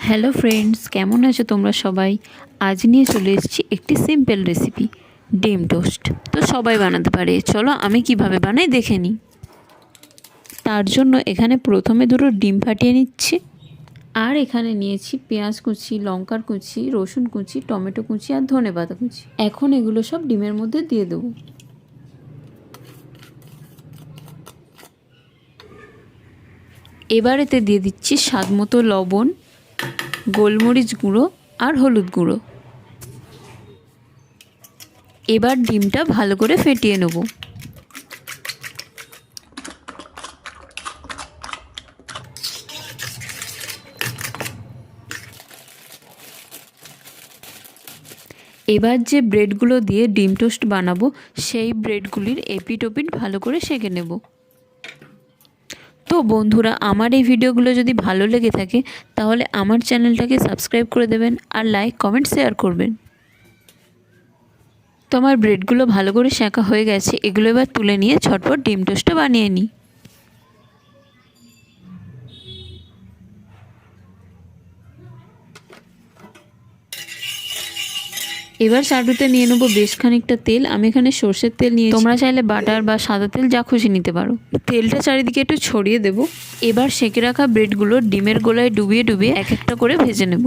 Hello friends, কেমন আছো তোমরা সবাই? আজ নিয়ে চলে এসেছি একটি সিম্পল রেসিপি, ডিম টোস্ট। তো সবাই বানাতে পারে, চলো আমি কিভাবে বানাই দেখে নিই। তার জন্য এখানে প্রথমে দুটো ডিম ফাটিয়ে নিচ্ছি, আর এখানে নিয়েছি পেঁয়াজ কুচি, লঙ্কার কুচি, রসুন কুচি, টমেটো কুচি আর ধনেপাতা কুচি। এখন এগুলো সব ডিমের মধ্যে দিয়ে দেবো। এবার এতে দিয়ে দিচ্ছি স্বাদ মতো লবণ, গোলমরিচ গুঁড়ো আর হলুদ গুঁড়ো। এবার ডিমটা ভালো করে ফেটিয়ে নেব। এবার যে ব্রেডগুলো দিয়ে ডিম টোস্ট বানাবো সেই ব্রেডগুলির এপিট ওপিট ভালো করে সেঁকে নেব। তো বন্ধুরা, আমার এই ভিডিওগুলো যদি ভালো লেগে থাকে তাহলে আমার চ্যানেলটাকে সাবস্ক্রাইব করে দেবেন আর লাইক কমেন্ট শেয়ার করবেন। তো আমার ব্রেডগুলো ভালো করে সেঁকা হয়ে গেছে, এগুলো এবার তুলে নিয়ে ঝটপট ডিম টোস্টটা বানিয়ে নিই। এবার চাটুতে নিয়ে নেবো বেশ খানিকটা তেল। আমি এখানে সর্ষের তেল নিয়ে, তোমরা চাইলে বাটার বা সাদা তেল যা খুশি নিতে পারো। তেলটা চারিদিকে একটু ছড়িয়ে দেব। এবার সেঁকে রাখা ব্রেডগুলো ডিমের গোলায় ডুবিয়ে ডুবিয়ে এক একটা করে ভেজে নেব।